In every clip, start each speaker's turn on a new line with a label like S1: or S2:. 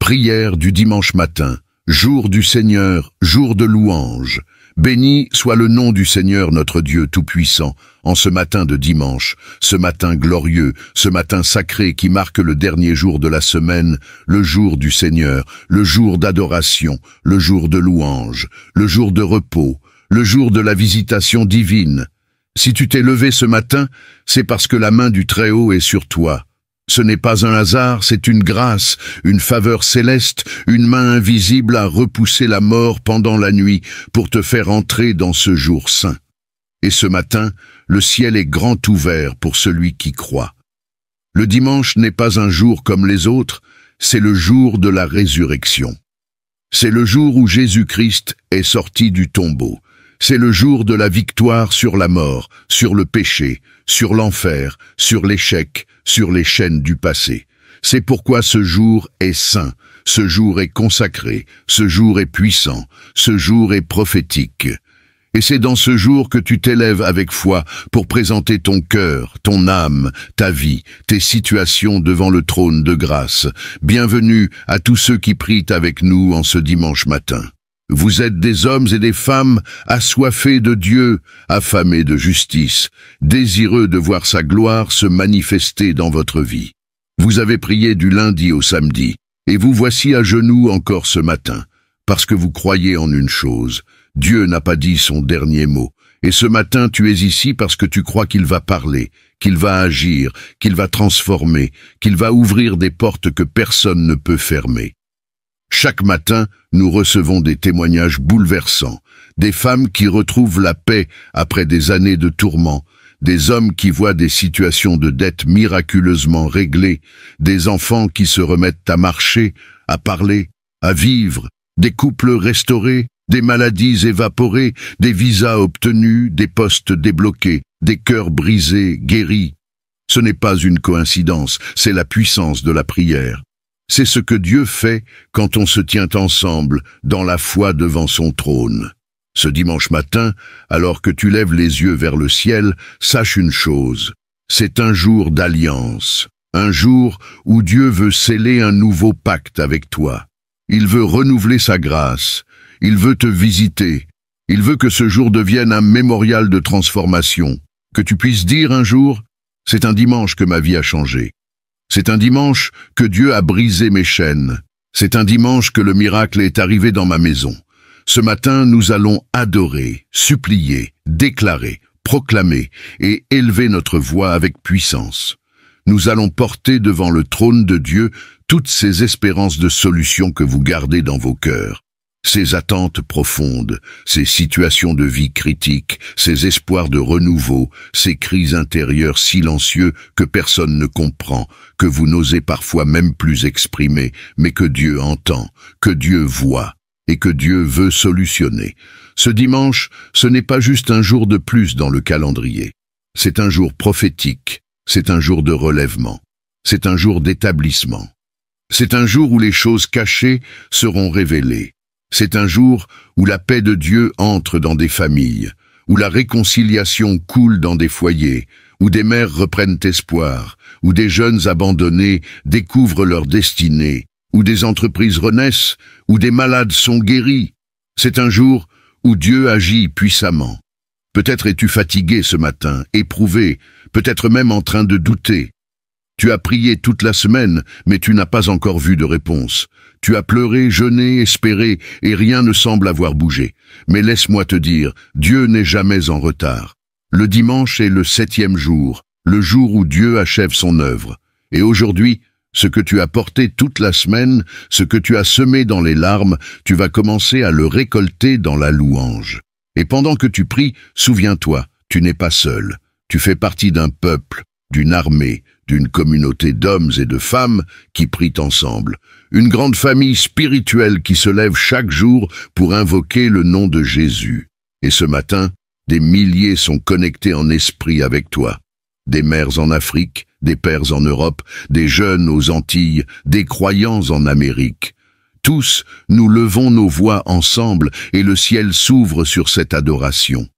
S1: Prière du dimanche matin, jour du Seigneur, jour de louange. Béni soit le nom du Seigneur notre Dieu Tout-Puissant, en ce matin de dimanche, ce matin glorieux, ce matin sacré qui marque le dernier jour de la semaine, le jour du Seigneur, le jour d'adoration, le jour de louange, le jour de repos, le jour de la visitation divine. Si tu t'es levé ce matin, c'est parce que la main du Très-Haut est sur toi. Ce n'est pas un hasard, c'est une grâce, une faveur céleste, une main invisible a repoussé la mort pendant la nuit pour te faire entrer dans ce jour saint. Et ce matin, le ciel est grand ouvert pour celui qui croit. Le dimanche n'est pas un jour comme les autres, c'est le jour de la résurrection. C'est le jour où Jésus-Christ est sorti du tombeau. C'est le jour de la victoire sur la mort, sur le péché, sur l'enfer, sur l'échec, sur les chaînes du passé. C'est pourquoi ce jour est saint, ce jour est consacré, ce jour est puissant, ce jour est prophétique. Et c'est dans ce jour que tu t'élèves avec foi pour présenter ton cœur, ton âme, ta vie, tes situations devant le trône de grâce. Bienvenue à tous ceux qui prient avec nous en ce dimanche matin. Vous êtes des hommes et des femmes assoiffés de Dieu, affamés de justice, désireux de voir sa gloire se manifester dans votre vie. Vous avez prié du lundi au samedi, et vous voici à genoux encore ce matin, parce que vous croyez en une chose, Dieu n'a pas dit son dernier mot, et ce matin tu es ici parce que tu crois qu'il va parler, qu'il va agir, qu'il va transformer, qu'il va ouvrir des portes que personne ne peut fermer. Chaque matin, nous recevons des témoignages bouleversants, des femmes qui retrouvent la paix après des années de tourments, des hommes qui voient des situations de dette miraculeusement réglées, des enfants qui se remettent à marcher, à parler, à vivre, des couples restaurés, des maladies évaporées, des visas obtenus, des postes débloqués, des cœurs brisés, guéris. Ce n'est pas une coïncidence, c'est la puissance de la prière. C'est ce que Dieu fait quand on se tient ensemble dans la foi devant son trône. Ce dimanche matin, alors que tu lèves les yeux vers le ciel, sache une chose, c'est un jour d'alliance, un jour où Dieu veut sceller un nouveau pacte avec toi. Il veut renouveler sa grâce, il veut te visiter, il veut que ce jour devienne un mémorial de transformation, que tu puisses dire un jour, c'est un dimanche que ma vie a changé. C'est un dimanche que Dieu a brisé mes chaînes. C'est un dimanche que le miracle est arrivé dans ma maison. Ce matin, nous allons adorer, supplier, déclarer, proclamer et élever notre voix avec puissance. Nous allons porter devant le trône de Dieu toutes ces espérances de solution que vous gardez dans vos cœurs. Ces attentes profondes, ces situations de vie critiques, ces espoirs de renouveau, ces cris intérieurs silencieux que personne ne comprend, que vous n'osez parfois même plus exprimer, mais que Dieu entend, que Dieu voit et que Dieu veut solutionner. Ce dimanche, ce n'est pas juste un jour de plus dans le calendrier. C'est un jour prophétique, c'est un jour de relèvement, c'est un jour d'établissement. C'est un jour où les choses cachées seront révélées. C'est un jour où la paix de Dieu entre dans des familles, où la réconciliation coule dans des foyers, où des mères reprennent espoir, où des jeunes abandonnés découvrent leur destinée, où des entreprises renaissent, où des malades sont guéris. C'est un jour où Dieu agit puissamment. Peut-être es-tu fatigué ce matin, éprouvé, peut-être même en train de douter. Tu as prié toute la semaine, mais tu n'as pas encore vu de réponse. Tu as pleuré, jeûné, espéré, et rien ne semble avoir bougé. Mais laisse-moi te dire, Dieu n'est jamais en retard. Le dimanche est le 7e jour, le jour où Dieu achève son œuvre. Et aujourd'hui, ce que tu as porté toute la semaine, ce que tu as semé dans les larmes, tu vas commencer à le récolter dans la louange. Et pendant que tu pries, souviens-toi, tu n'es pas seul. Tu fais partie d'un peuple, d'une armée, d'une communauté d'hommes et de femmes qui prient ensemble. Une grande famille spirituelle qui se lève chaque jour pour invoquer le nom de Jésus. Et ce matin, des milliers sont connectés en esprit avec toi. Des mères en Afrique, des pères en Europe, des jeunes aux Antilles, des croyants en Amérique. Tous, nous levons nos voix ensemble et le ciel s'ouvre sur cette adoration.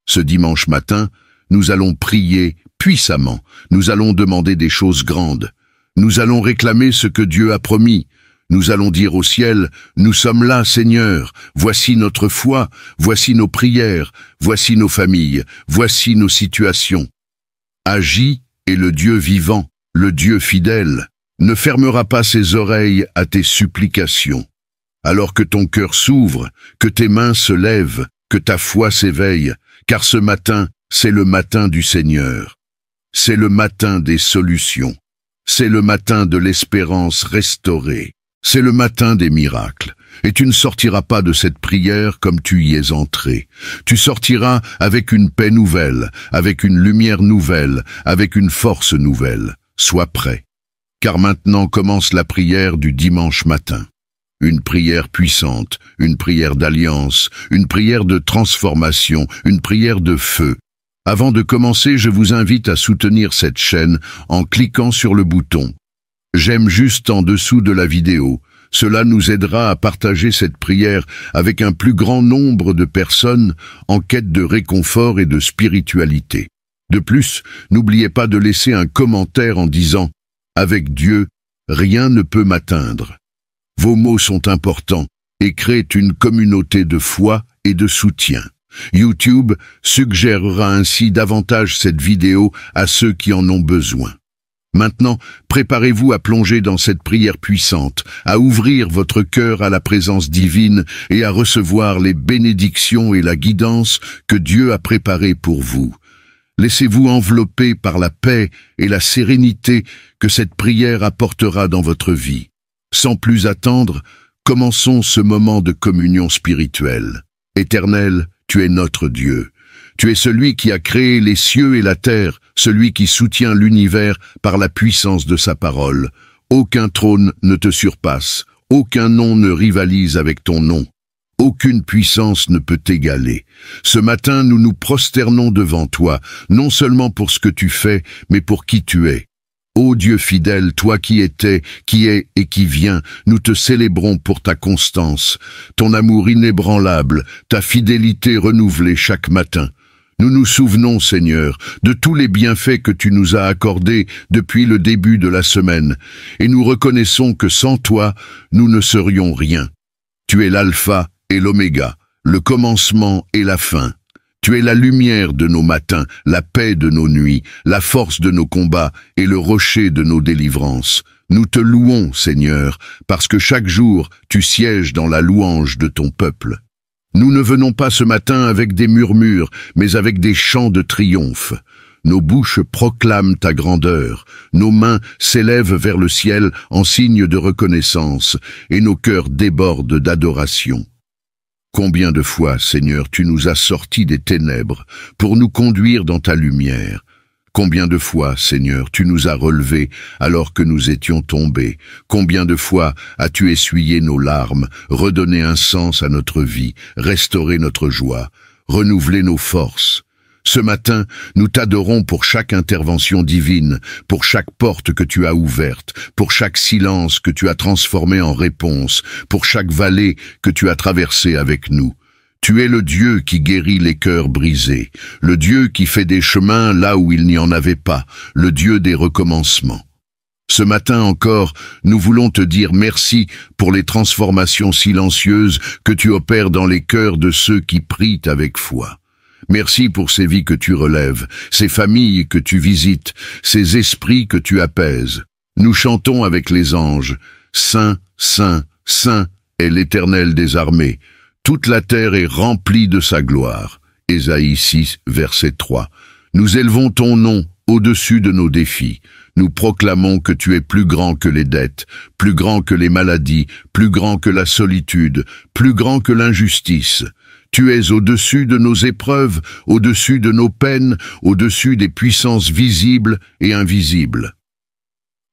S1: Ce dimanche matin, nous allons prier puissamment. Nous allons demander des choses grandes. Nous allons réclamer ce que Dieu a promis. Nous allons dire au ciel, nous sommes là, Seigneur, voici notre foi, voici nos prières, voici nos familles, voici nos situations. Agis, et le Dieu vivant, le Dieu fidèle, ne fermera pas ses oreilles à tes supplications. Alors que ton cœur s'ouvre, que tes mains se lèvent, que ta foi s'éveille, car ce matin, c'est le matin du Seigneur. C'est le matin des solutions. C'est le matin de l'espérance restaurée. C'est le matin des miracles. Et tu ne sortiras pas de cette prière comme tu y es entré. Tu sortiras avec une paix nouvelle, avec une lumière nouvelle, avec une force nouvelle. Sois prêt. Car maintenant commence la prière du dimanche matin. Une prière puissante, une prière d'alliance, une prière de transformation, une prière de feu. Avant de commencer, je vous invite à soutenir cette chaîne en cliquant sur le bouton « J'aime » juste en dessous de la vidéo. Cela nous aidera à partager cette prière avec un plus grand nombre de personnes en quête de réconfort et de spiritualité. De plus, n'oubliez pas de laisser un commentaire en disant « Avec Dieu, rien ne peut m'atteindre ». Vos mots sont importants et créent une communauté de foi et de soutien. YouTube suggérera ainsi davantage cette vidéo à ceux qui en ont besoin. Maintenant, préparez-vous à plonger dans cette prière puissante, à ouvrir votre cœur à la présence divine et à recevoir les bénédictions et la guidance que Dieu a préparées pour vous. Laissez-vous envelopper par la paix et la sérénité que cette prière apportera dans votre vie. Sans plus attendre, commençons ce moment de communion spirituelle. Éternel, tu es notre Dieu. Tu es celui qui a créé les cieux et la terre, celui qui soutient l'univers par la puissance de sa parole. Aucun trône ne te surpasse, aucun nom ne rivalise avec ton nom. Aucune puissance ne peut t'égaler. Ce matin, nous nous prosternons devant toi, non seulement pour ce que tu fais, mais pour qui tu es. Ô Dieu fidèle, toi qui étais, qui es et qui viens, nous te célébrons pour ta constance, ton amour inébranlable, ta fidélité renouvelée chaque matin. Nous nous souvenons, Seigneur, de tous les bienfaits que tu nous as accordés depuis le début de la semaine, et nous reconnaissons que sans toi, nous ne serions rien. Tu es l'alpha et l'oméga, le commencement et la fin. Tu es la lumière de nos matins, la paix de nos nuits, la force de nos combats et le rocher de nos délivrances. Nous te louons, Seigneur, parce que chaque jour, tu sièges dans la louange de ton peuple. Nous ne venons pas ce matin avec des murmures, mais avec des chants de triomphe. Nos bouches proclament ta grandeur, nos mains s'élèvent vers le ciel en signe de reconnaissance, et nos cœurs débordent d'adoration. Combien de fois, Seigneur, tu nous as sortis des ténèbres pour nous conduire dans ta lumière. Combien de fois, Seigneur, tu nous as relevés alors que nous étions tombés. Combien de fois as-tu essuyé nos larmes, redonné un sens à notre vie, restauré notre joie, renouvelé nos forces. Ce matin, nous t'adorons pour chaque intervention divine, pour chaque porte que tu as ouverte, pour chaque silence que tu as transformé en réponse, pour chaque vallée que tu as traversée avec nous. Tu es le Dieu qui guérit les cœurs brisés, le Dieu qui fait des chemins là où il n'y en avait pas, le Dieu des recommencements. Ce matin encore, nous voulons te dire merci pour les transformations silencieuses que tu opères dans les cœurs de ceux qui prient avec foi. Merci pour ces vies que tu relèves, ces familles que tu visites, ces esprits que tu apaises. Nous chantons avec les anges, « Saint, Saint, Saint est l'Éternel des armées. Toute la terre est remplie de sa gloire. » Ésaïe 6, verset 3. Nous élevons ton nom au-dessus de nos défis. Nous proclamons que tu es plus grand que les dettes, plus grand que les maladies, plus grand que la solitude, plus grand que l'injustice. Tu es au-dessus de nos épreuves, au-dessus de nos peines, au-dessus des puissances visibles et invisibles.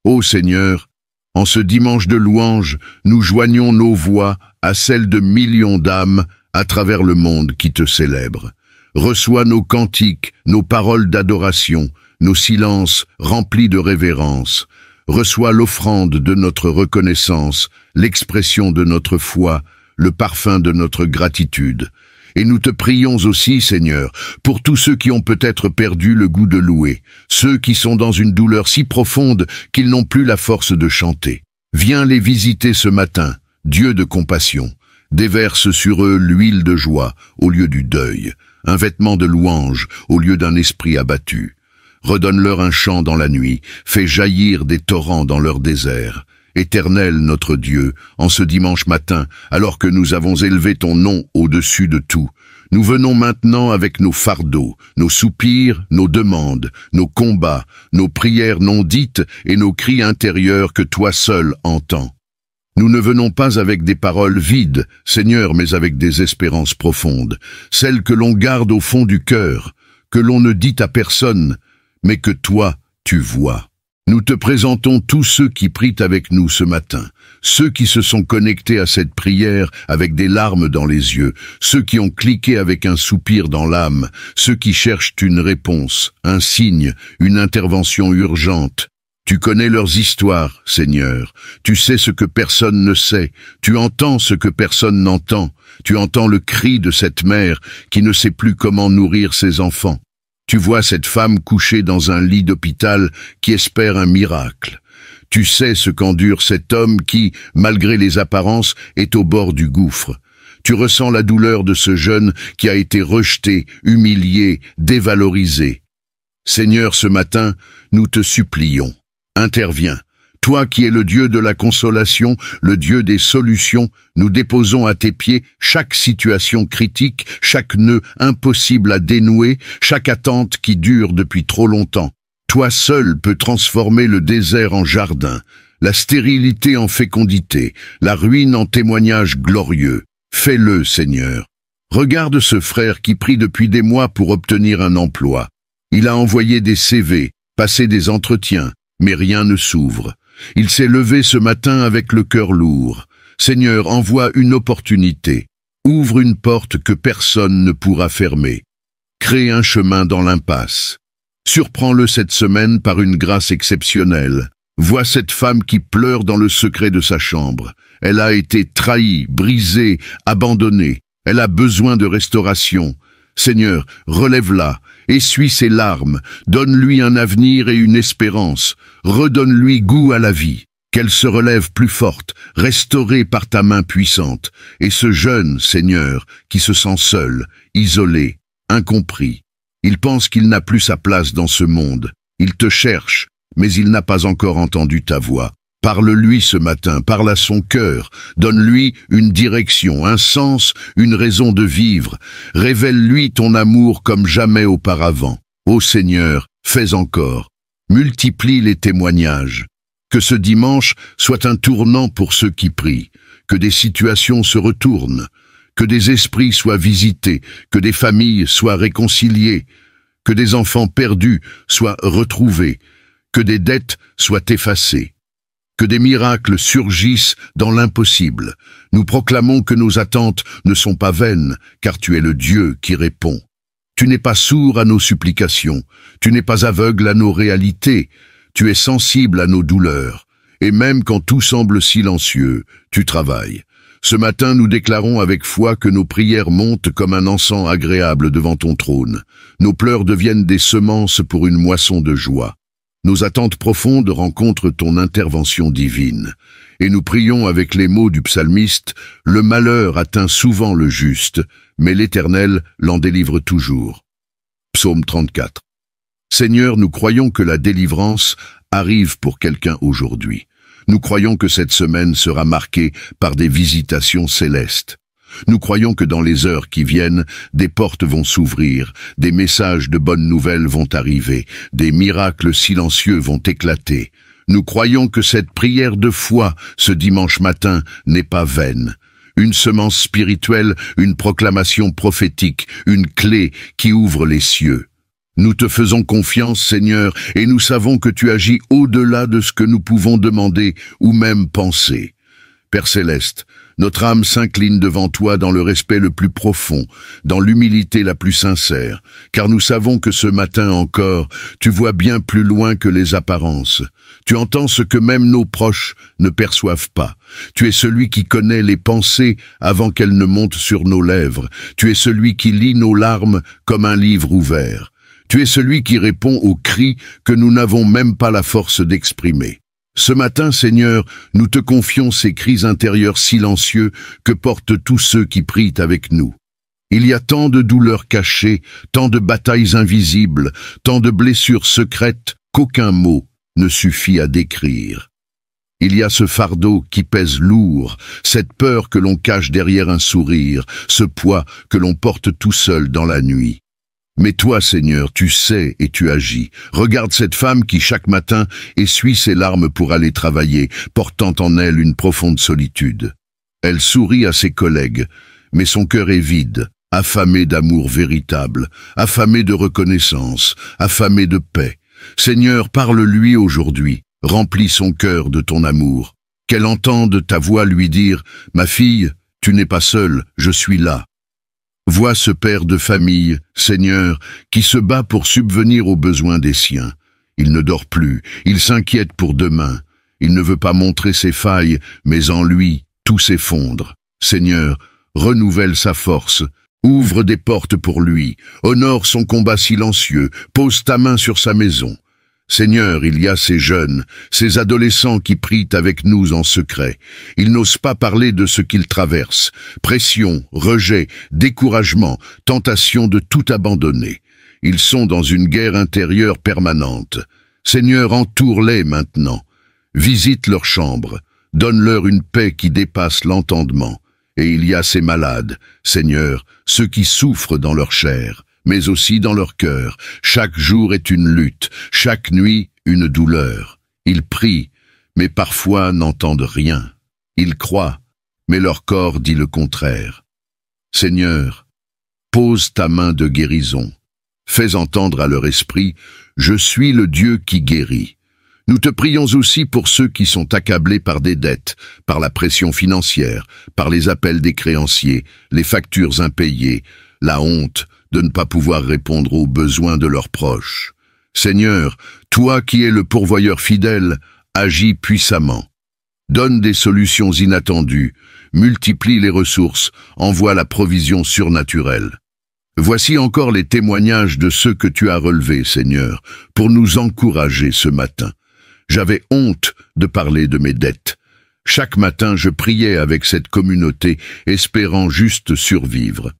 S1: Ô Seigneur, en ce dimanche de louange, nous joignons nos voix à celles de millions d'âmes à travers le monde qui te célèbrent. Reçois nos cantiques, nos paroles d'adoration, nos silences remplis de révérence. Reçois l'offrande de notre reconnaissance, l'expression de notre foi, le parfum de notre gratitude. Et nous te prions aussi, Seigneur, pour tous ceux qui ont peut-être perdu le goût de louer, ceux qui sont dans une douleur si profonde qu'ils n'ont plus la force de chanter. Viens les visiter ce matin, Dieu de compassion. Déverse sur eux l'huile de joie au lieu du deuil, un vêtement de louange au lieu d'un esprit abattu. Redonne-leur un chant dans la nuit, fais jaillir des torrents dans leur désert. Éternel notre Dieu, en ce dimanche matin, alors que nous avons élevé ton nom au-dessus de tout, nous venons maintenant avec nos fardeaux, nos soupirs, nos demandes, nos combats, nos prières non dites et nos cris intérieurs que toi seul entends. Nous ne venons pas avec des paroles vides, Seigneur, mais avec des espérances profondes, celles que l'on garde au fond du cœur, que l'on ne dit à personne, mais que toi, tu vois. Nous te présentons tous ceux qui prient avec nous ce matin, ceux qui se sont connectés à cette prière avec des larmes dans les yeux, ceux qui ont cliqué avec un soupir dans l'âme, ceux qui cherchent une réponse, un signe, une intervention urgente. Tu connais leurs histoires, Seigneur. Tu sais ce que personne ne sait. Tu entends ce que personne n'entend. Tu entends le cri de cette mère qui ne sait plus comment nourrir ses enfants. Tu vois cette femme couchée dans un lit d'hôpital qui espère un miracle. Tu sais ce qu'endure cet homme qui, malgré les apparences, est au bord du gouffre. Tu ressens la douleur de ce jeune qui a été rejeté, humilié, dévalorisé. Seigneur, ce matin, nous te supplions. Interviens. Toi qui es le Dieu de la consolation, le Dieu des solutions, nous déposons à tes pieds chaque situation critique, chaque nœud impossible à dénouer, chaque attente qui dure depuis trop longtemps. Toi seul peux transformer le désert en jardin, la stérilité en fécondité, la ruine en témoignage glorieux. Fais-le, Seigneur. Regarde ce frère qui prie depuis des mois pour obtenir un emploi. Il a envoyé des CV, passé des entretiens, mais rien ne s'ouvre. Il s'est levé ce matin avec le cœur lourd. Seigneur, envoie une opportunité. Ouvre une porte que personne ne pourra fermer. Crée un chemin dans l'impasse. Surprends-le cette semaine par une grâce exceptionnelle. Vois cette femme qui pleure dans le secret de sa chambre. Elle a été trahie, brisée, abandonnée. Elle a besoin de restauration. Seigneur, relève-la, essuie ses larmes, donne-lui un avenir et une espérance, redonne-lui goût à la vie, qu'elle se relève plus forte, restaurée par ta main puissante, et ce jeune, Seigneur, qui se sent seul, isolé, incompris. Il pense qu'il n'a plus sa place dans ce monde, il te cherche, mais il n'a pas encore entendu ta voix. Parle-lui ce matin, parle à son cœur, donne-lui une direction, un sens, une raison de vivre. Révèle-lui ton amour comme jamais auparavant. Ô Seigneur, fais encore. Multiplie les témoignages. Que ce dimanche soit un tournant pour ceux qui prient, que des situations se retournent, que des esprits soient visités, que des familles soient réconciliées, que des enfants perdus soient retrouvés, que des dettes soient effacées. Que des miracles surgissent dans l'impossible. Nous proclamons que nos attentes ne sont pas vaines, car tu es le Dieu qui répond. Tu n'es pas sourd à nos supplications, tu n'es pas aveugle à nos réalités, tu es sensible à nos douleurs, et même quand tout semble silencieux, tu travailles. Ce matin, nous déclarons avec foi que nos prières montent comme un encens agréable devant ton trône. Nos pleurs deviennent des semences pour une moisson de joie. Nos attentes profondes rencontrent ton intervention divine. Et nous prions avec les mots du psalmiste, « Le malheur atteint souvent le juste, mais l'Éternel l'en délivre toujours. » Psaume 34. Seigneur, nous croyons que la délivrance arrive pour quelqu'un aujourd'hui. Nous croyons que cette semaine sera marquée par des visitations célestes. Nous croyons que dans les heures qui viennent, des portes vont s'ouvrir, des messages de bonnes nouvelles vont arriver, des miracles silencieux vont éclater. Nous croyons que cette prière de foi, ce dimanche matin, n'est pas vaine. Une semence spirituelle, une proclamation prophétique, une clé qui ouvre les cieux. Nous te faisons confiance, Seigneur, et nous savons que tu agis au-delà de ce que nous pouvons demander ou même penser. Père céleste, notre âme s'incline devant toi dans le respect le plus profond, dans l'humilité la plus sincère, car nous savons que ce matin encore, tu vois bien plus loin que les apparences. Tu entends ce que même nos proches ne perçoivent pas. Tu es celui qui connaît les pensées avant qu'elles ne montent sur nos lèvres. Tu es celui qui lit nos larmes comme un livre ouvert. Tu es celui qui répond aux cris que nous n'avons même pas la force d'exprimer. Ce matin, Seigneur, nous te confions ces cris intérieurs silencieux que portent tous ceux qui prient avec nous. Il y a tant de douleurs cachées, tant de batailles invisibles, tant de blessures secrètes qu'aucun mot ne suffit à décrire. Il y a ce fardeau qui pèse lourd, cette peur que l'on cache derrière un sourire, ce poids que l'on porte tout seul dans la nuit. Mais toi, Seigneur, tu sais et tu agis. Regarde cette femme qui, chaque matin, essuie ses larmes pour aller travailler, portant en elle une profonde solitude. Elle sourit à ses collègues, mais son cœur est vide, affamé d'amour véritable, affamé de reconnaissance, affamé de paix. Seigneur, parle-lui aujourd'hui, remplis son cœur de ton amour. Qu'elle entende ta voix lui dire « Ma fille, tu n'es pas seule, je suis là ». Vois ce père de famille, Seigneur, qui se bat pour subvenir aux besoins des siens. Il ne dort plus, il s'inquiète pour demain. Il ne veut pas montrer ses failles, mais en lui, tout s'effondre. Seigneur, renouvelle sa force, ouvre des portes pour lui, honore son combat silencieux, pose ta main sur sa maison. Seigneur, il y a ces jeunes, ces adolescents qui prient avec nous en secret. Ils n'osent pas parler de ce qu'ils traversent. Pression, rejet, découragement, tentation de tout abandonner. Ils sont dans une guerre intérieure permanente. Seigneur, entoure-les maintenant. Visite leurs chambres. Donne-leur une paix qui dépasse l'entendement. Et il y a ces malades, Seigneur, ceux qui souffrent dans leur chair, mais aussi dans leur cœur. Chaque jour est une lutte, chaque nuit une douleur. Ils prient, mais parfois n'entendent rien. Ils croient, mais leur corps dit le contraire. Seigneur, pose ta main de guérison. Fais entendre à leur esprit, je suis le Dieu qui guérit. Nous te prions aussi pour ceux qui sont accablés par des dettes, par la pression financière, par les appels des créanciers, les factures impayées, la honte de ne pas pouvoir répondre aux besoins de leurs proches. Seigneur, toi qui es le pourvoyeur fidèle, agis puissamment. Donne des solutions inattendues, multiplie les ressources, envoie la provision surnaturelle. Voici encore les témoignages de ceux que tu as relevés, Seigneur, pour nous encourager ce matin. J'avais honte de parler de mes dettes. Chaque matin, je priais avec cette communauté, espérant juste survivre.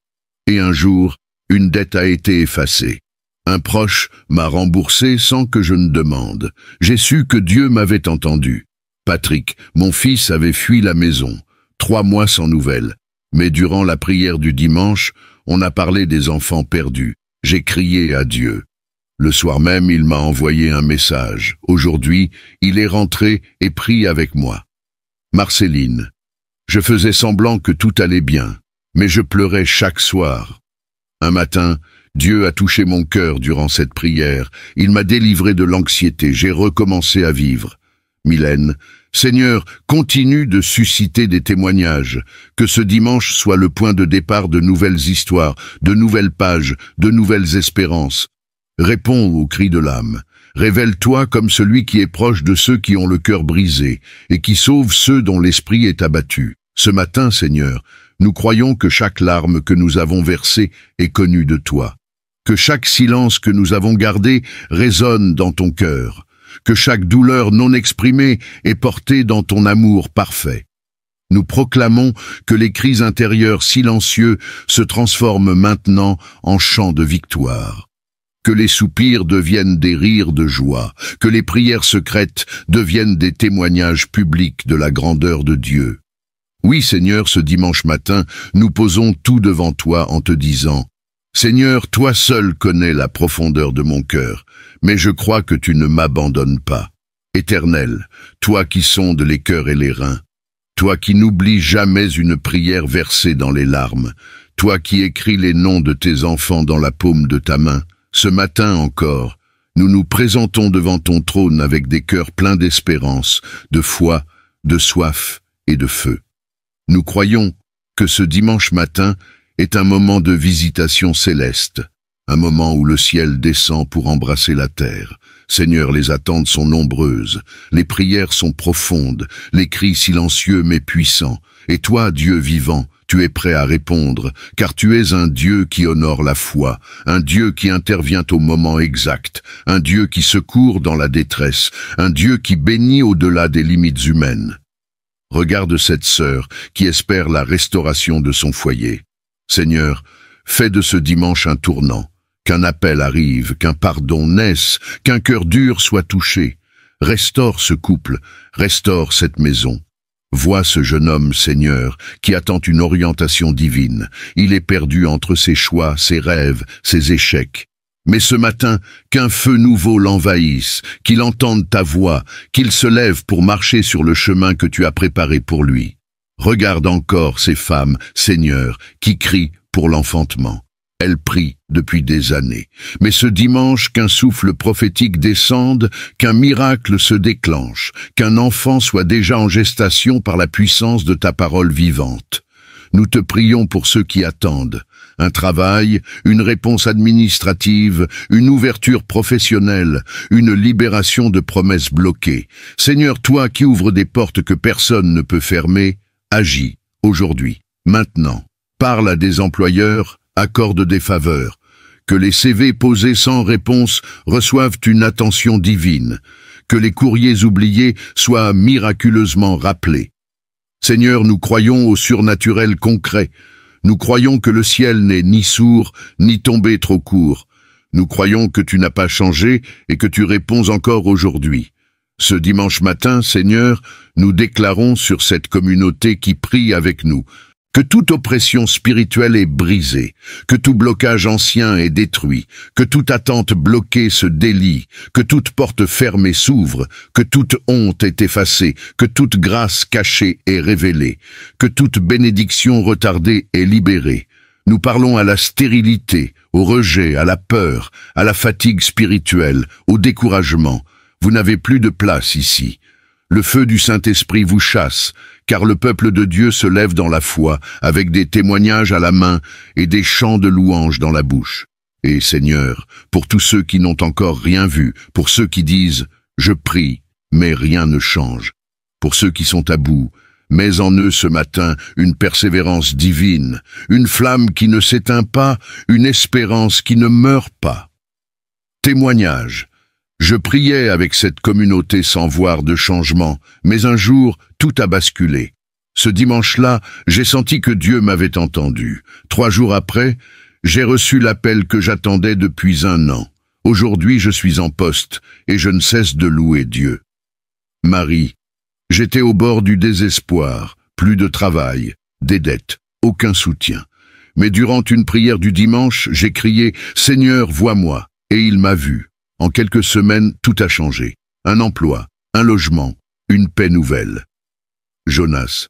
S1: Et un jour, une dette a été effacée. Un proche m'a remboursé sans que je ne demande. J'ai su que Dieu m'avait entendu. Patrick, mon fils, avait fui la maison. 3 mois sans nouvelles. Mais durant la prière du dimanche, on a parlé des enfants perdus. J'ai crié à Dieu. Le soir même, il m'a envoyé un message. Aujourd'hui, il est rentré et prie avec moi. Marceline, je faisais semblant que tout allait bien, mais je pleurais chaque soir. Un matin, Dieu a touché mon cœur durant cette prière. Il m'a délivré de l'anxiété. J'ai recommencé à vivre. Mylène, Seigneur, continue de susciter des témoignages. Que ce dimanche soit le point de départ de nouvelles histoires, de nouvelles pages, de nouvelles espérances. Réponds aux cris de l'âme. Révèle-toi comme celui qui est proche de ceux qui ont le cœur brisé et qui sauve ceux dont l'esprit est abattu. Ce matin, Seigneur, nous croyons que chaque larme que nous avons versée est connue de toi. Que chaque silence que nous avons gardé résonne dans ton cœur. Que chaque douleur non exprimée est portée dans ton amour parfait. Nous proclamons que les cris intérieurs silencieux se transforment maintenant en chants de victoire. Que les soupirs deviennent des rires de joie, que les prières secrètes deviennent des témoignages publics de la grandeur de Dieu. Oui, Seigneur, ce dimanche matin, nous posons tout devant toi en te disant « Seigneur, toi seul connais la profondeur de mon cœur, mais je crois que tu ne m'abandonnes pas. Éternel, toi qui sondes les cœurs et les reins, toi qui n'oublies jamais une prière versée dans les larmes, toi qui écris les noms de tes enfants dans la paume de ta main, ce matin encore, nous nous présentons devant ton trône avec des cœurs pleins d'espérance, de foi, de soif et de feu. Nous croyons que ce dimanche matin est un moment de visitation céleste, un moment où le ciel descend pour embrasser la terre. Seigneur, les attentes sont nombreuses, les prières sont profondes, les cris silencieux mais puissants. Et toi, Dieu vivant, tu es prêt à répondre, car tu es un Dieu qui honore la foi, un Dieu qui intervient au moment exact, un Dieu qui secourt dans la détresse, un Dieu qui bénit au-delà des limites humaines. Regarde cette sœur qui espère la restauration de son foyer. Seigneur, fais de ce dimanche un tournant, qu'un appel arrive, qu'un pardon naisse, qu'un cœur dur soit touché. Restaure ce couple, restaure cette maison. Vois ce jeune homme, Seigneur, qui attend une orientation divine. Il est perdu entre ses choix, ses rêves, ses échecs. Mais ce matin, qu'un feu nouveau l'envahisse, qu'il entende ta voix, qu'il se lève pour marcher sur le chemin que tu as préparé pour lui. Regarde encore ces femmes, Seigneur, qui crient pour l'enfantement. Elles prient depuis des années. Mais ce dimanche, qu'un souffle prophétique descende, qu'un miracle se déclenche, qu'un enfant soit déjà en gestation par la puissance de ta parole vivante. Nous te prions pour ceux qui attendent. Un travail, une réponse administrative, une ouverture professionnelle, une libération de promesses bloquées. Seigneur, toi qui ouvres des portes que personne ne peut fermer, agis, aujourd'hui, maintenant. Parle à des employeurs, accorde des faveurs. Que les CV posés sans réponse reçoivent une attention divine. Que les courriers oubliés soient miraculeusement rappelés. Seigneur, nous croyons au surnaturel concret. Nous croyons que le ciel n'est ni sourd, ni tombé trop court. Nous croyons que tu n'as pas changé et que tu réponds encore aujourd'hui. Ce dimanche matin, Seigneur, nous déclarons sur cette communauté qui prie avec nous que toute oppression spirituelle est brisée, que tout blocage ancien est détruit, que toute attente bloquée se délie, que toute porte fermée s'ouvre, que toute honte est effacée, que toute grâce cachée est révélée, que toute bénédiction retardée est libérée. Nous parlons à la stérilité, au rejet, à la peur, à la fatigue spirituelle, au découragement. Vous n'avez plus de place ici. Le feu du Saint-Esprit vous chasse, car le peuple de Dieu se lève dans la foi, avec des témoignages à la main et des chants de louanges dans la bouche. Et Seigneur, pour tous ceux qui n'ont encore rien vu, pour ceux qui disent « Je prie, mais rien ne change », pour ceux qui sont à bout, mets en eux ce matin une persévérance divine, une flamme qui ne s'éteint pas, une espérance qui ne meurt pas. Témoignage. Je priais avec cette communauté sans voir de changement, mais un jour, tout a basculé. Ce dimanche-là, j'ai senti que Dieu m'avait entendu. 3 jours après, j'ai reçu l'appel que j'attendais depuis 1 an. Aujourd'hui, je suis en poste et je ne cesse de louer Dieu. Marie, j'étais au bord du désespoir, plus de travail, des dettes, aucun soutien. Mais durant une prière du dimanche, j'ai crié « Seigneur, vois-moi » et il m'a vu. En quelques semaines, tout a changé. Un emploi, un logement, une paix nouvelle. Jonas.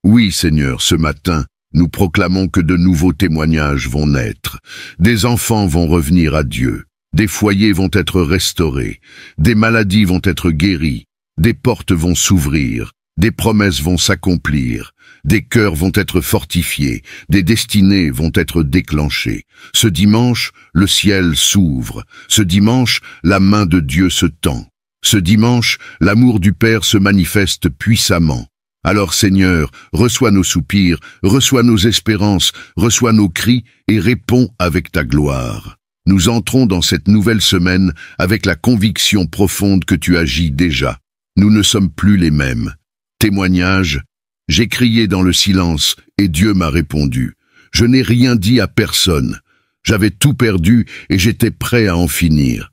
S1: Oui, Seigneur, ce matin, nous proclamons que de nouveaux témoignages vont naître. Des enfants vont revenir à Dieu. Des foyers vont être restaurés. Des maladies vont être guéries. Des portes vont s'ouvrir. Des promesses vont s'accomplir. Des cœurs vont être fortifiés. Des destinées vont être déclenchées. Ce dimanche, le ciel s'ouvre. Ce dimanche, la main de Dieu se tend. Ce dimanche, l'amour du Père se manifeste puissamment. Alors Seigneur, reçois nos soupirs, reçois nos espérances, reçois nos cris et réponds avec ta gloire. Nous entrons dans cette nouvelle semaine avec la conviction profonde que tu agis déjà. Nous ne sommes plus les mêmes. Témoignage. J'ai crié dans le silence et Dieu m'a répondu. Je n'ai rien dit à personne. J'avais tout perdu et j'étais prêt à en finir.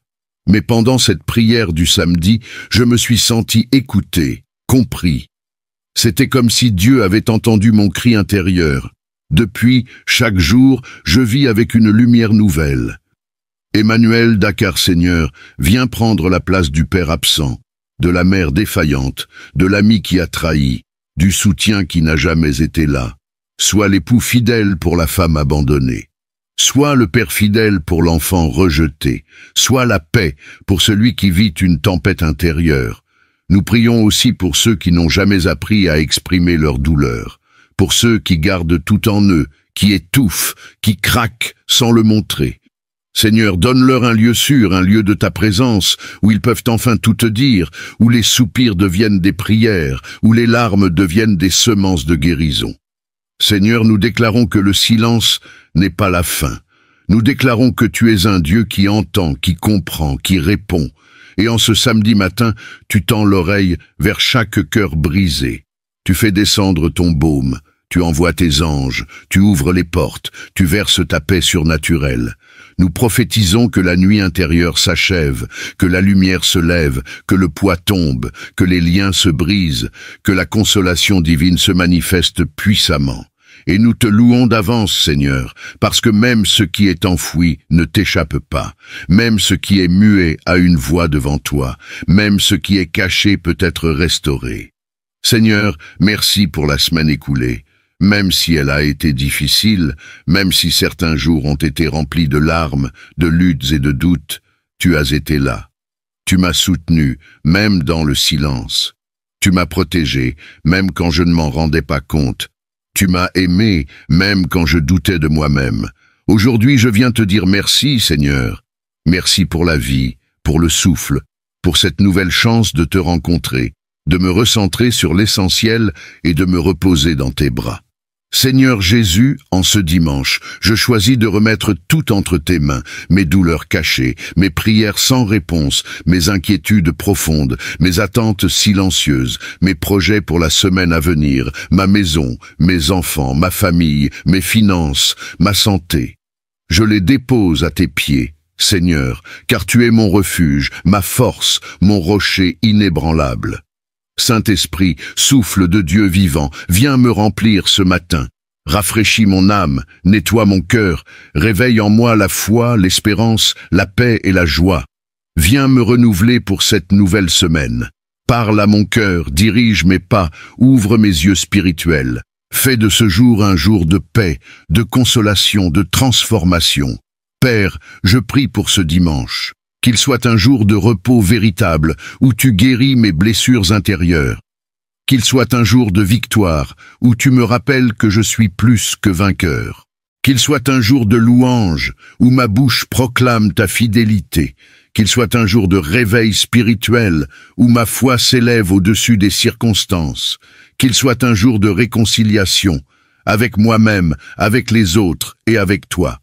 S1: Mais pendant cette prière du samedi, je me suis senti écouté, compris. C'était comme si Dieu avait entendu mon cri intérieur. Depuis, chaque jour, je vis avec une lumière nouvelle. Emmanuel, Dakar Seigneur, viens prendre la place du père absent, de la mère défaillante, de l'ami qui a trahi, du soutien qui n'a jamais été là. Sois l'époux fidèle pour la femme abandonnée. Sois le père fidèle pour l'enfant rejeté. Sois la paix pour celui qui vit une tempête intérieure. Nous prions aussi pour ceux qui n'ont jamais appris à exprimer leur douleur. Pour ceux qui gardent tout en eux, qui étouffent, qui craquent sans le montrer. Seigneur, donne-leur un lieu sûr, un lieu de ta présence, où ils peuvent enfin tout te dire, où les soupirs deviennent des prières, où les larmes deviennent des semences de guérison. Seigneur, nous déclarons que le silence n'est pas la fin. Nous déclarons que tu es un Dieu qui entend, qui comprend, qui répond. Et en ce samedi matin, tu tends l'oreille vers chaque cœur brisé. Tu fais descendre ton baume, tu envoies tes anges, tu ouvres les portes, tu verses ta paix surnaturelle. Nous prophétisons que la nuit intérieure s'achève, que la lumière se lève, que le poids tombe, que les liens se brisent, que la consolation divine se manifeste puissamment. Et nous te louons d'avance, Seigneur, parce que même ce qui est enfoui ne t'échappe pas, même ce qui est muet a une voix devant toi, même ce qui est caché peut être restauré. Seigneur, merci pour la semaine écoulée. Même si elle a été difficile, même si certains jours ont été remplis de larmes, de luttes et de doutes, tu as été là. Tu m'as soutenu, même dans le silence. Tu m'as protégé, même quand je ne m'en rendais pas compte. Tu m'as aimé, même quand je doutais de moi-même. Aujourd'hui, je viens te dire merci, Seigneur. Merci pour la vie, pour le souffle, pour cette nouvelle chance de te rencontrer, de me recentrer sur l'essentiel et de me reposer dans tes bras. Seigneur Jésus, en ce dimanche, je choisis de remettre tout entre tes mains, mes douleurs cachées, mes prières sans réponse, mes inquiétudes profondes, mes attentes silencieuses, mes projets pour la semaine à venir, ma maison, mes enfants, ma famille, mes finances, ma santé. Je les dépose à tes pieds, Seigneur, car tu es mon refuge, ma force, mon rocher inébranlable. Saint-Esprit, souffle de Dieu vivant, viens me remplir ce matin. Rafraîchis mon âme, nettoie mon cœur, réveille en moi la foi, l'espérance, la paix et la joie. Viens me renouveler pour cette nouvelle semaine. Parle à mon cœur, dirige mes pas, ouvre mes yeux spirituels. Fais de ce jour un jour de paix, de consolation, de transformation. Père, je prie pour ce dimanche. Qu'il soit un jour de repos véritable, où tu guéris mes blessures intérieures. Qu'il soit un jour de victoire, où tu me rappelles que je suis plus que vainqueur. Qu'il soit un jour de louange, où ma bouche proclame ta fidélité. Qu'il soit un jour de réveil spirituel, où ma foi s'élève au-dessus des circonstances. Qu'il soit un jour de réconciliation, avec moi-même, avec les autres et avec toi.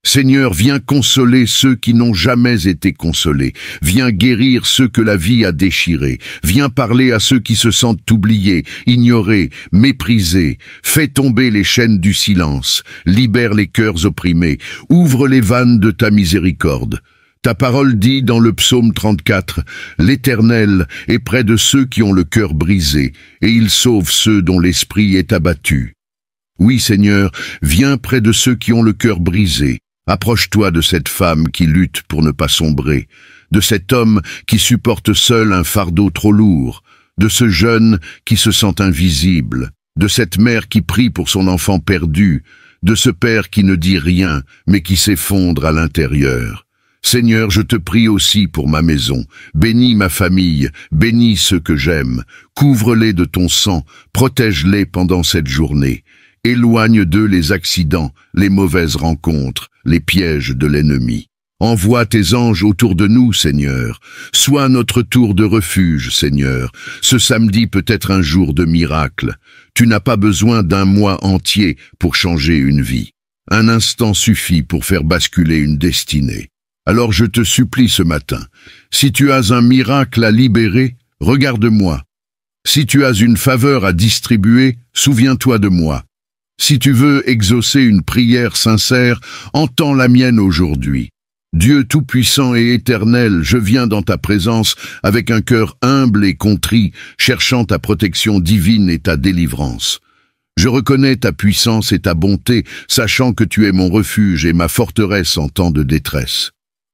S1: Seigneur, viens consoler ceux qui n'ont jamais été consolés. Viens guérir ceux que la vie a déchirés. Viens parler à ceux qui se sentent oubliés, ignorés, méprisés. Fais tomber les chaînes du silence. Libère les cœurs opprimés. Ouvre les vannes de ta miséricorde. Ta parole dit dans le psaume 34, « L'Éternel est près de ceux qui ont le cœur brisé, et il sauve ceux dont l'esprit est abattu. » Oui, Seigneur, viens près de ceux qui ont le cœur brisé. Approche-toi de cette femme qui lutte pour ne pas sombrer, de cet homme qui supporte seul un fardeau trop lourd, de ce jeune qui se sent invisible, de cette mère qui prie pour son enfant perdu, de ce père qui ne dit rien, mais qui s'effondre à l'intérieur. Seigneur, je te prie aussi pour ma maison. Bénis ma famille, bénis ceux que j'aime. Couvre-les de ton sang, protège-les pendant cette journée. Éloigne d'eux les accidents, les mauvaises rencontres, les pièges de l'ennemi. Envoie tes anges autour de nous, Seigneur. Sois notre tour de refuge, Seigneur. Ce samedi peut être un jour de miracle. Tu n'as pas besoin d'un mois entier pour changer une vie. Un instant suffit pour faire basculer une destinée. Alors je te supplie ce matin, si tu as un miracle à libérer, regarde-moi. Si tu as une faveur à distribuer, souviens-toi de moi. Si tu veux exaucer une prière sincère, entends la mienne aujourd'hui. Dieu tout-puissant et éternel, je viens dans ta présence avec un cœur humble et contrit, cherchant ta protection divine et ta délivrance. Je reconnais ta puissance et ta bonté, sachant que tu es mon refuge et ma forteresse en temps de détresse.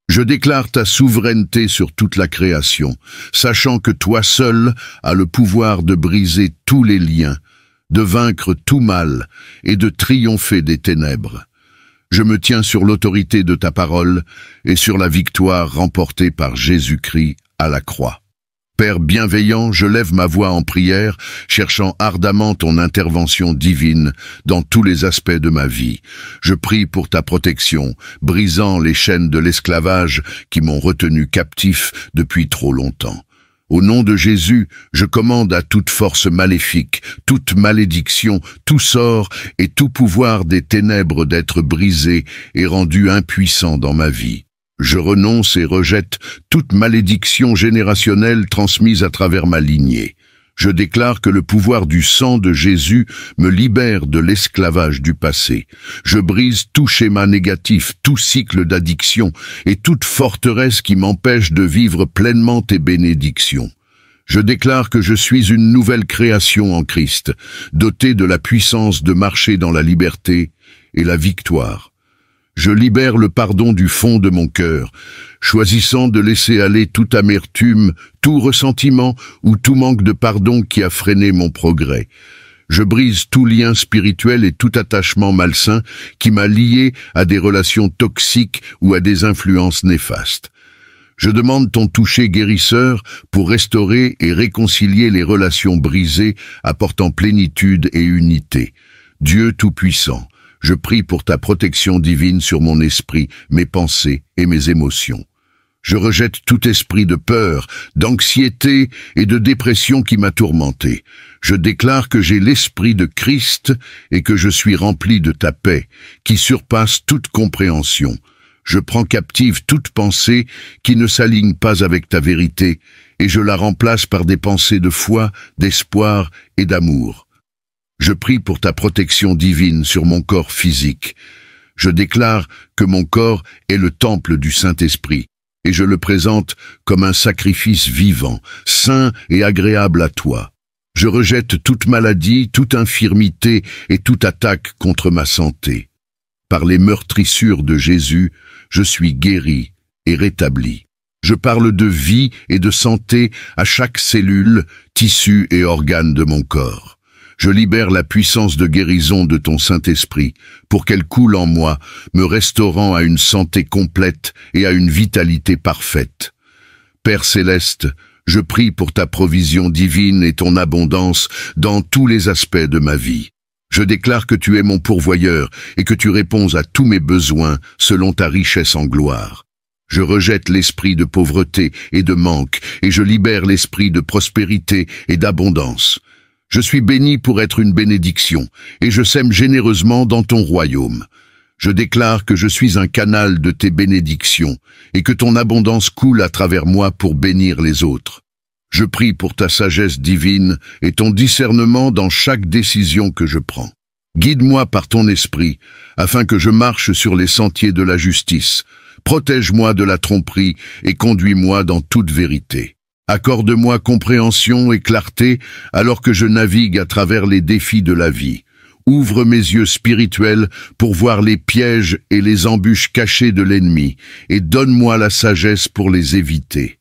S1: Je déclare ta souveraineté sur toute la création, sachant que toi seul as le pouvoir de briser tous les liens, de vaincre tout mal et de triompher des ténèbres. Je me tiens sur l'autorité de ta parole et sur la victoire remportée par Jésus-Christ à la croix. Père bienveillant, je lève ma voix en prière, cherchant ardemment ton intervention divine dans tous les aspects de ma vie. Je prie pour ta protection, brisant les chaînes de l'esclavage qui m'ont retenu captif depuis trop longtemps. Au nom de Jésus, je commande à toute force maléfique, toute malédiction, tout sort et tout pouvoir des ténèbres d'être brisé et rendu impuissant dans ma vie. Je renonce et rejette toute malédiction générationnelle transmise à travers ma lignée. Je déclare que le pouvoir du sang de Jésus me libère de l'esclavage du passé. Je brise tout schéma négatif, tout cycle d'addiction et toute forteresse qui m'empêche de vivre pleinement tes bénédictions. Je déclare que je suis une nouvelle création en Christ, dotée de la puissance de marcher dans la liberté et la victoire. Je libère le pardon du fond de mon cœur, choisissant de laisser aller toute amertume, tout ressentiment ou tout manque de pardon qui a freiné mon progrès. Je brise tout lien spirituel et tout attachement malsain qui m'a lié à des relations toxiques ou à des influences néfastes. Je demande ton toucher guérisseur pour restaurer et réconcilier les relations brisées, apportant plénitude et unité. Dieu Tout-Puissant, je prie pour ta protection divine sur mon esprit, mes pensées et mes émotions. Je rejette tout esprit de peur, d'anxiété et de dépression qui m'a tourmenté. Je déclare que j'ai l'esprit de Christ et que je suis rempli de ta paix, qui surpasse toute compréhension. Je prends captive toute pensée qui ne s'aligne pas avec ta vérité, et je la remplace par des pensées de foi, d'espoir et d'amour. Je prie pour ta protection divine sur mon corps physique. Je déclare que mon corps est le temple du Saint-Esprit, et je le présente comme un sacrifice vivant, saint et agréable à toi. Je rejette toute maladie, toute infirmité et toute attaque contre ma santé. Par les meurtrissures de Jésus, je suis guéri et rétabli. Je parle de vie et de santé à chaque cellule, tissu et organe de mon corps. Je libère la puissance de guérison de ton Saint-Esprit pour qu'elle coule en moi, me restaurant à une santé complète et à une vitalité parfaite. Père céleste, je prie pour ta provision divine et ton abondance dans tous les aspects de ma vie. Je déclare que tu es mon pourvoyeur et que tu réponds à tous mes besoins selon ta richesse en gloire. Je rejette l'esprit de pauvreté et de manque et je libère l'esprit de prospérité et d'abondance. Je suis béni pour être une bénédiction, et je sème généreusement dans ton royaume. Je déclare que je suis un canal de tes bénédictions, et que ton abondance coule à travers moi pour bénir les autres. Je prie pour ta sagesse divine et ton discernement dans chaque décision que je prends. Guide-moi par ton esprit, afin que je marche sur les sentiers de la justice. Protège-moi de la tromperie et conduis-moi dans toute vérité. Accorde-moi compréhension et clarté alors que je navigue à travers les défis de la vie. Ouvre mes yeux spirituels pour voir les pièges et les embûches cachées de l'ennemi, et donne-moi la sagesse pour les éviter.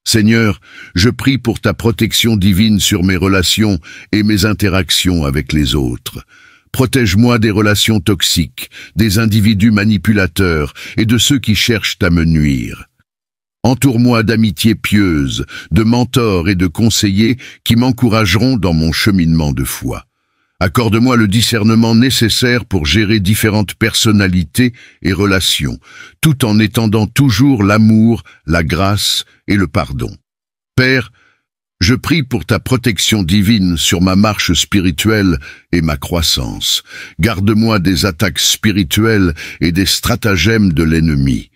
S1: Seigneur, je prie pour ta protection divine sur mes relations et mes interactions avec les autres. Protège-moi des relations toxiques, des individus manipulateurs et de ceux qui cherchent à me nuire. Entoure-moi d'amitiés pieuses, de mentors et de conseillers qui m'encourageront dans mon cheminement de foi. Accorde-moi le discernement nécessaire pour gérer différentes personnalités et relations, tout en étendant toujours l'amour, la grâce et le pardon. Père, je prie pour ta protection divine sur ma marche spirituelle et ma croissance. Garde-moi des attaques spirituelles et des stratagèmes de l'ennemi.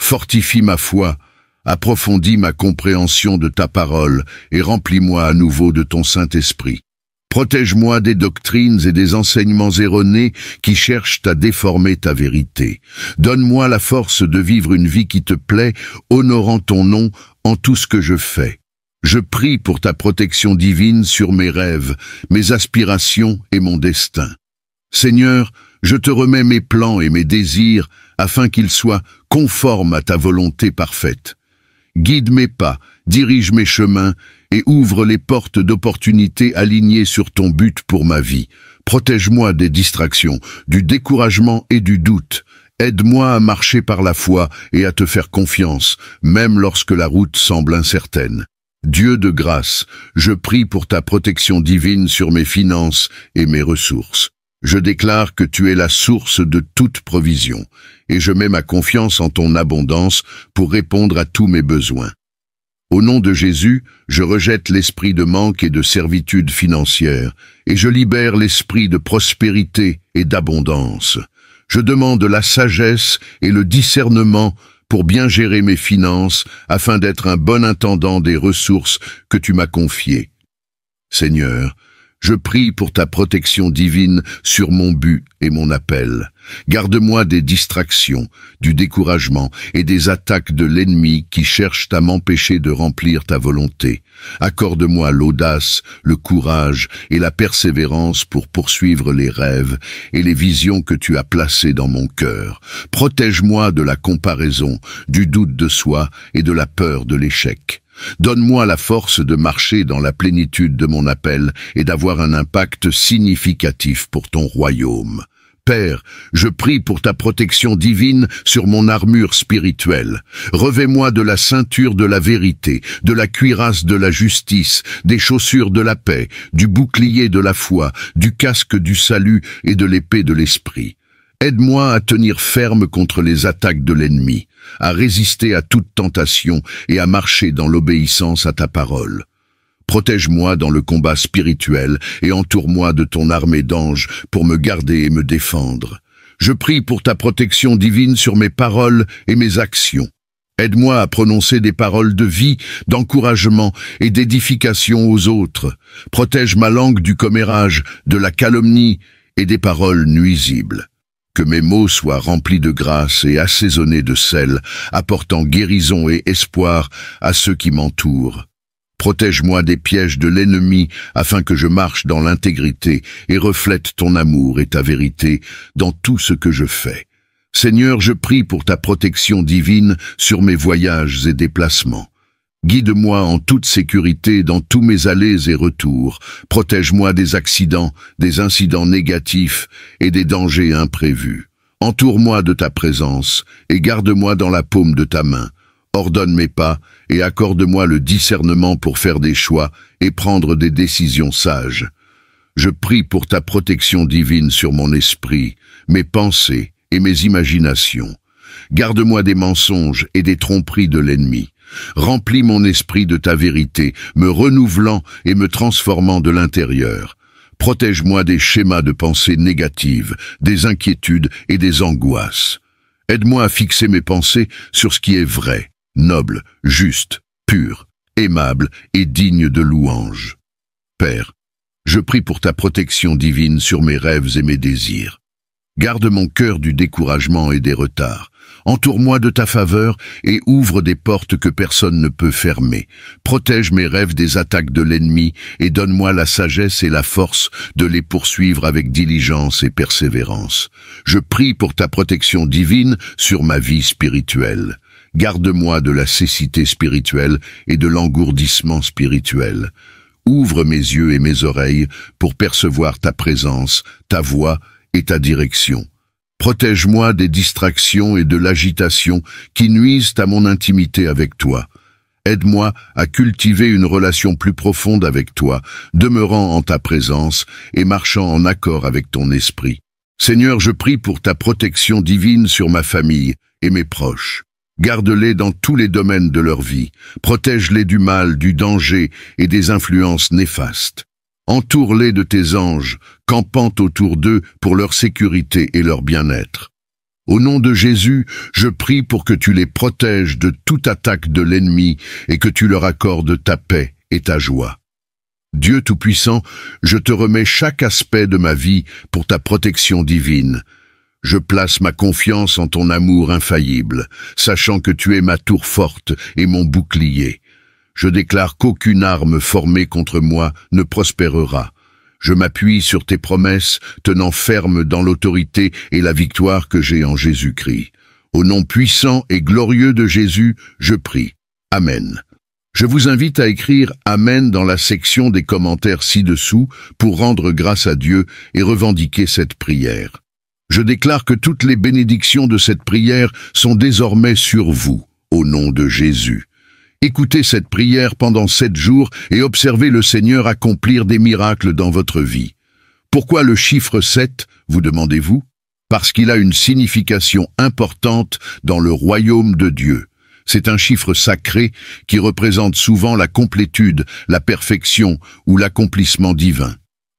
S1: Fortifie ma foi, approfondis ma compréhension de ta parole et remplis-moi à nouveau de ton Saint-Esprit. Protège-moi des doctrines et des enseignements erronés qui cherchent à déformer ta vérité. Donne-moi la force de vivre une vie qui te plaît, honorant ton nom en tout ce que je fais. Je prie pour ta protection divine sur mes rêves, mes aspirations et mon destin. Seigneur, je te remets mes plans et mes désirs afin qu'ils soient conformes à ta volonté parfaite. Guide mes pas, dirige mes chemins et ouvre les portes d'opportunités alignées sur ton but pour ma vie. Protège-moi des distractions, du découragement et du doute. Aide-moi à marcher par la foi et à te faire confiance, même lorsque la route semble incertaine. Dieu de grâce, je prie pour ta protection divine sur mes finances et mes ressources. Je déclare que tu es la source de toute provision, et je mets ma confiance en ton abondance pour répondre à tous mes besoins. Au nom de Jésus, je rejette l'esprit de manque et de servitude financière, et je libère l'esprit de prospérité et d'abondance. Je demande la sagesse et le discernement pour bien gérer mes finances, afin d'être un bon intendant des ressources que tu m'as confiées. Seigneur, je prie pour ta protection divine sur mon but et mon appel. Garde-moi des distractions, du découragement et des attaques de l'ennemi qui cherchent à m'empêcher de remplir ta volonté. Accorde-moi l'audace, le courage et la persévérance pour poursuivre les rêves et les visions que tu as placées dans mon cœur. Protège-moi de la comparaison, du doute de soi et de la peur de l'échec. Donne-moi la force de marcher dans la plénitude de mon appel et d'avoir un impact significatif pour ton royaume. Père, je prie pour ta protection divine sur mon armure spirituelle. Revêt-moi de la ceinture de la vérité, de la cuirasse de la justice, des chaussures de la paix, du bouclier de la foi, du casque du salut et de l'épée de l'esprit. Aide-moi à tenir ferme contre les attaques de l'ennemi, à résister à toute tentation et à marcher dans l'obéissance à ta parole. Protège-moi dans le combat spirituel et entoure-moi de ton armée d'anges pour me garder et me défendre. Je prie pour ta protection divine sur mes paroles et mes actions. Aide-moi à prononcer des paroles de vie, d'encouragement et d'édification aux autres. Protège ma langue du commérage, de la calomnie et des paroles nuisibles. Que mes mots soient remplis de grâce et assaisonnés de sel, apportant guérison et espoir à ceux qui m'entourent. Protège-moi des pièges de l'ennemi afin que je marche dans l'intégrité et reflète ton amour et ta vérité dans tout ce que je fais. Seigneur, je prie pour ta protection divine sur mes voyages et déplacements. Guide-moi en toute sécurité dans tous mes allers et retours. Protège-moi des accidents, des incidents négatifs et des dangers imprévus. Entoure-moi de ta présence et garde-moi dans la paume de ta main. Ordonne mes pas et accorde-moi le discernement pour faire des choix et prendre des décisions sages. Je prie pour ta protection divine sur mon esprit, mes pensées et mes imaginations. Garde-moi des mensonges et des tromperies de l'ennemi. Remplis mon esprit de ta vérité, me renouvelant et me transformant de l'intérieur. Protège-moi des schémas de pensée négatives, des inquiétudes et des angoisses. Aide-moi à fixer mes pensées sur ce qui est vrai, noble, juste, pur, aimable et digne de louange. Père, je prie pour ta protection divine sur mes rêves et mes désirs. Garde mon cœur du découragement et des retards. Entoure-moi de ta faveur et ouvre des portes que personne ne peut fermer. Protège mes rêves des attaques de l'ennemi et donne-moi la sagesse et la force de les poursuivre avec diligence et persévérance. Je prie pour ta protection divine sur ma vie spirituelle. Garde-moi de la cécité spirituelle et de l'engourdissement spirituel. Ouvre mes yeux et mes oreilles pour percevoir ta présence, ta voix et ta direction. Protège-moi des distractions et de l'agitation qui nuisent à mon intimité avec toi. Aide-moi à cultiver une relation plus profonde avec toi, demeurant en ta présence et marchant en accord avec ton esprit. Seigneur, je prie pour ta protection divine sur ma famille et mes proches. Garde-les dans tous les domaines de leur vie. Protège-les du mal, du danger et des influences néfastes. Entoure-les de tes anges, campant autour d'eux pour leur sécurité et leur bien-être. Au nom de Jésus, je prie pour que tu les protèges de toute attaque de l'ennemi et que tu leur accordes ta paix et ta joie. Dieu Tout-Puissant, je te remets chaque aspect de ma vie pour ta protection divine. Je place ma confiance en ton amour infaillible, sachant que tu es ma tour forte et mon bouclier. Je déclare qu'aucune arme formée contre moi ne prospérera. Je m'appuie sur tes promesses, tenant ferme dans l'autorité et la victoire que j'ai en Jésus-Christ. Au nom puissant et glorieux de Jésus, je prie. Amen. Je vous invite à écrire « Amen » dans la section des commentaires ci-dessous pour rendre grâce à Dieu et revendiquer cette prière. Je déclare que toutes les bénédictions de cette prière sont désormais sur vous, au nom de Jésus. Écoutez cette prière pendant 7 jours et observez le Seigneur accomplir des miracles dans votre vie. Pourquoi le chiffre 7, vous demandez-vous? Parce qu'il a une signification importante dans le royaume de Dieu. C'est un chiffre sacré qui représente souvent la complétude, la perfection ou l'accomplissement divin.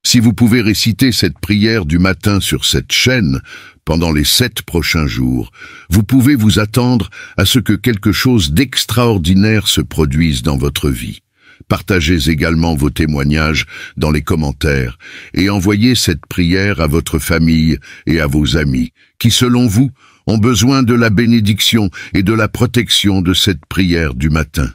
S1: Si vous pouvez réciter cette prière du matin sur cette chaîne, pendant les 7 prochains jours, vous pouvez vous attendre à ce que quelque chose d'extraordinaire se produise dans votre vie. Partagez également vos témoignages dans les commentaires et envoyez cette prière à votre famille et à vos amis, qui selon vous ont besoin de la bénédiction et de la protection de cette prière du matin.